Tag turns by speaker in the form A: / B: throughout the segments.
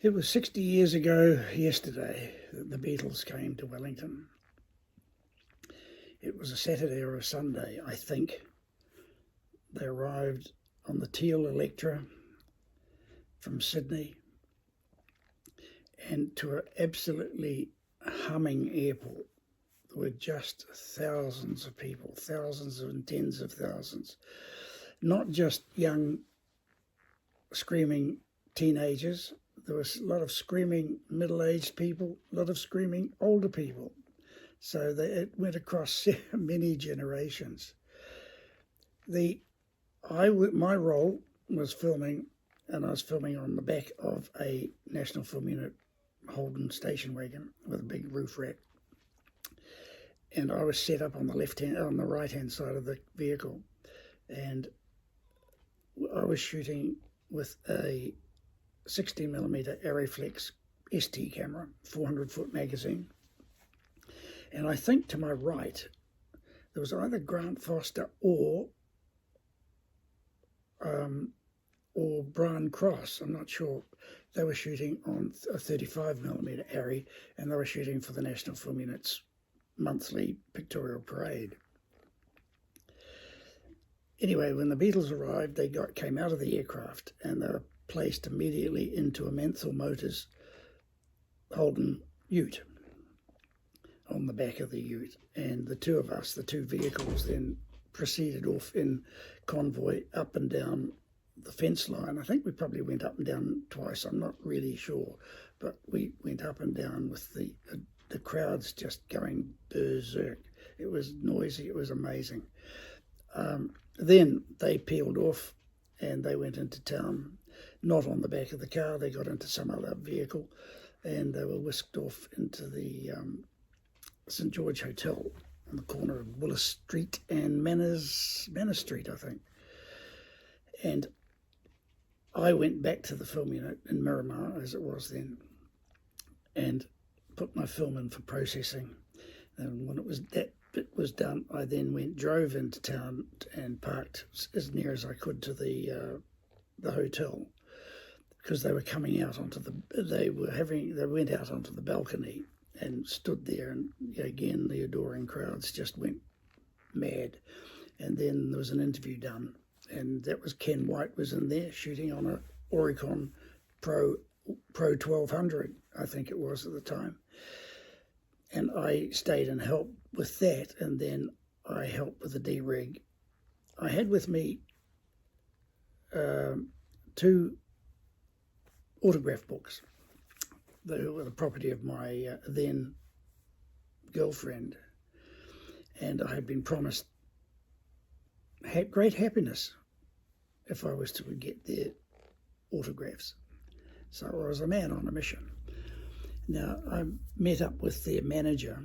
A: It was 60 years ago yesterday that the Beatles came to Wellington. It was a Saturday or a Sunday, I think. They arrived on the Teal Electra from Sydney and to an absolutely humming airport. There were just thousands of people, thousands and tens of thousands. Not just young, screaming teenagers. There was a lot of screaming middle-aged people, a lot of screaming older people. So it went across many generations. My role was filming, and I was filming on the back of a National Film Unit Holden station wagon with a big roof rack. And I was set up on the right-hand side of the vehicle, and I was shooting with a 16mm Arriflex ST camera, 400-foot magazine. And I think to my right, there was either Grant Foster or Brian Cross, I'm not sure. They were shooting on a 35mm Arri, and they were shooting for the National Film Unit's monthly pictorial parade. Anyway, when the Beatles arrived, they came out of the aircraft and they were placed immediately into a Mansell Motors Holden ute on the back of the ute. And the two of us, the two vehicles, then proceeded off in convoy up and down the fence line. I think we probably went up and down twice, I'm not really sure, but we went up and down with the crowds just going berserk. It was noisy, it was amazing. Then they peeled off and they went into town, not on the back of the car. They got into some other vehicle and they were whisked off into the St. George Hotel on the corner of Willis Street and Manor Street, I think. And I went back to the film unit in Miramar, as it was then, and put my film in for processing. And when that bit was done, I then drove into town and parked as near as I could to the hotel, because they were coming out they went out onto the balcony and stood there, and again the adoring crowds just went mad. And then there was an interview done, and that was Ken White was in there shooting on a Oricon Pro 1200, I think it was at the time. And I stayed and helped with that, and then I helped with the D-rig. I had with me two autograph books. They were the property of my then girlfriend, and I had been promised great happiness if I was to get their autographs. So I was a man on a mission. Now, I met up with their manager,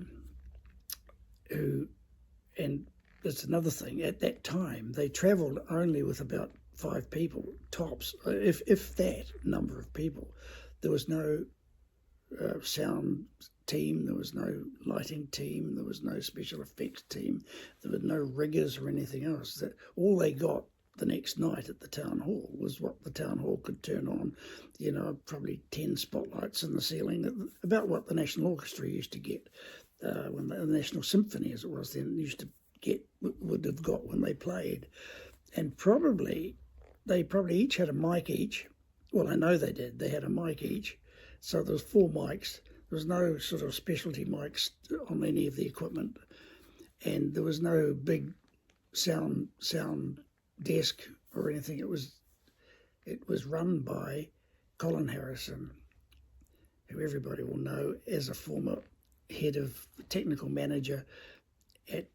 A: and that's another thing, at that time, they travelled only with about 5 people, tops, if that number of people. There was no sound team, there was no lighting team, there was no special effects team, there were no riggers or anything else. All they got the next night at the town hall was what the town hall could turn on, probably 10 spotlights in the ceiling, about what the National Orchestra used to get, when the National Symphony, as it was then, would have got when they played. And they probably each had a mic each. Well, I know they did. They had a mic each. So there was 4 mics. There was no sort of specialty mics on any of the equipment. And there was no big sound desk or anything. It was run by Colin Harrison, who everybody will know as a former head of technical manager at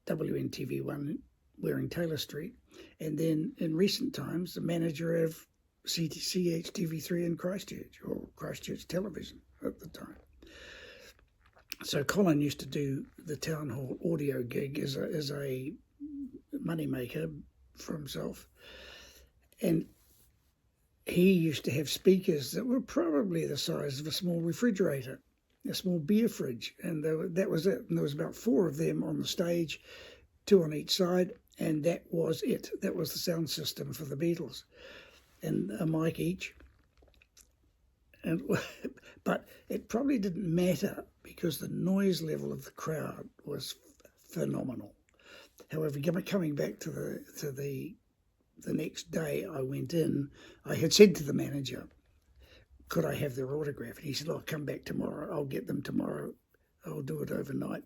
A: WNTV1 Waring Taylor Street, and then in recent times the manager of CHTV3 in Christchurch, or Christchurch Television at the time. So Colin used to do the town hall audio gig as a moneymaker for himself, and he used to have speakers that were probably the size of a small refrigerator, a small beer fridge, and that was it. And there was about 4 of them on the stage, 2 on each side, and that was it. That was the sound system for the Beatles, and a mic each. and but it probably didn't matter because the noise level of the crowd was phenomenal. However, coming back to the next day, I went in. I had said to the manager, "Could I have their autograph?" And he said, "I'll come back tomorrow. I'll get them tomorrow. I'll do it overnight."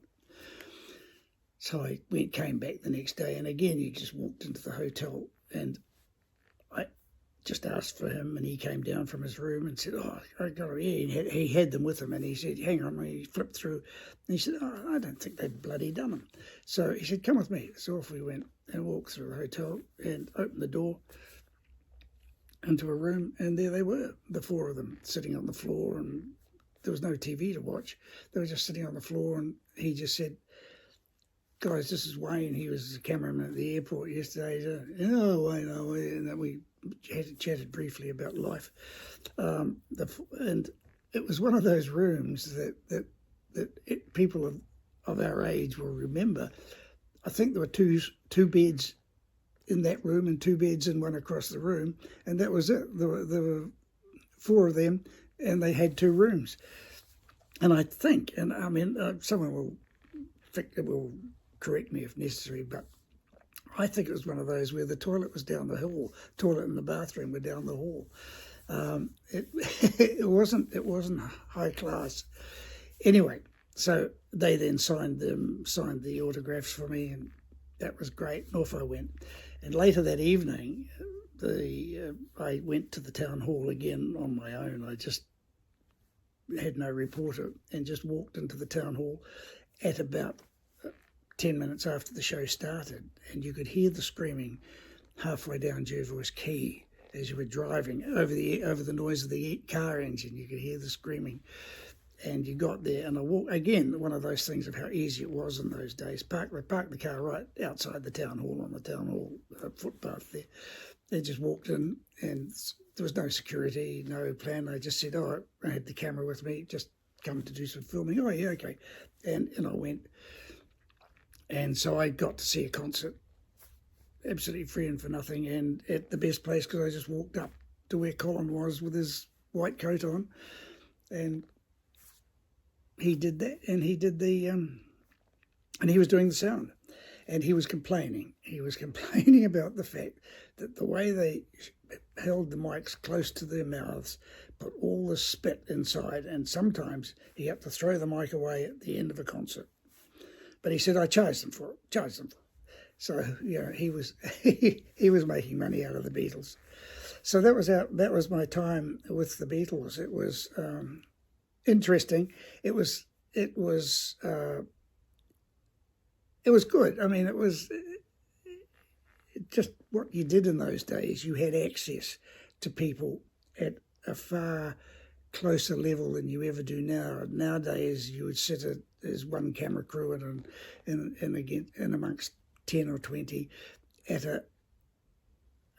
A: So I came back the next day, and again, you just walked into the hotel, and I just asked for him, and he came down from his room and said, "Oh, I got it." Yeah, he had them with him, and he said, "Hang on," and he flipped through, and he said, "Oh, I don't think they've bloody done them." So he said, "Come with me." So off we went and walked through the hotel and opened the door into a room, and there they were, the four of them, sitting on the floor, and there was no TV to watch. They were just sitting on the floor, and he just said, "Guys, this is Waynne. He was a cameraman at the airport yesterday." "Oh, Waynne, oh, Waynne." And then we chatted briefly about life. And it was one of those rooms that people of our age will remember. I think there were two beds in that room and two beds in one across the room, and that was it. There were four of them, and they had two rooms. And I think, and I mean, someone will correct me if necessary, but I think it was one of those where the toilet was down the hall, toilet and the bathroom were down the hall. It wasn't high class. Anyway, so they then signed the autographs for me, and that was great. And off I went. And later that evening, I went to the town hall again on my own. I just had no reporter and just walked into the town hall at about 10 minutes after the show started, and you could hear the screaming halfway down Jervois Quay as you were driving over the noise of the car engine. You could hear the screaming, and you got there, and I walked again. One of those things of how easy it was in those days. Parked the car right outside the town hall on the town hall footpath there. They just walked in, and there was no security, no plan. They just said, "Oh, I had the camera with me, just come to do some filming." "Oh yeah, okay," and I went. And so I got to see a concert, absolutely free and for nothing, and at the best place because I just walked up to where Colin was with his white coat on, and he did that, and he did and he was doing the sound, and he was complaining. He was complaining about the fact that the way they held the mics close to their mouths put all the spit inside, and sometimes he had to throw the mic away at the end of a concert. But he said, "I charged them for it. So, he was he was making money out of the Beatles. So that was my time with the Beatles. It was interesting. It was good. I mean, it was just what you did in those days. You had access to people at a far closer level than you ever do now. Nowadays, you would sit as one camera crew and amongst 10 or 20 at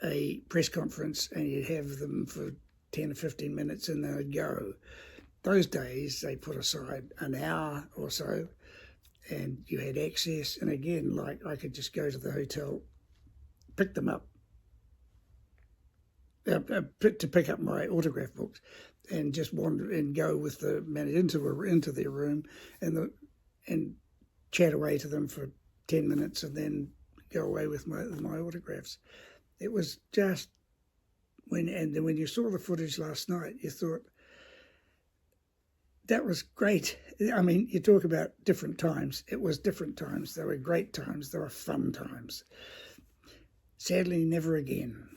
A: a press conference, and you'd have them for 10 or 15 minutes and they would go. Those days, they put aside an hour or so, and you had access. And again, like I could just go to the hotel, pick them up, to pick up my autograph books, and just wander and go with the manager into their room and chat away to them for 10 minutes and then go away with my autographs. It was just when you saw the footage last night, you thought that was great. I mean, you talk about different times. It was different times. They were great times. They were fun times. Sadly, never again.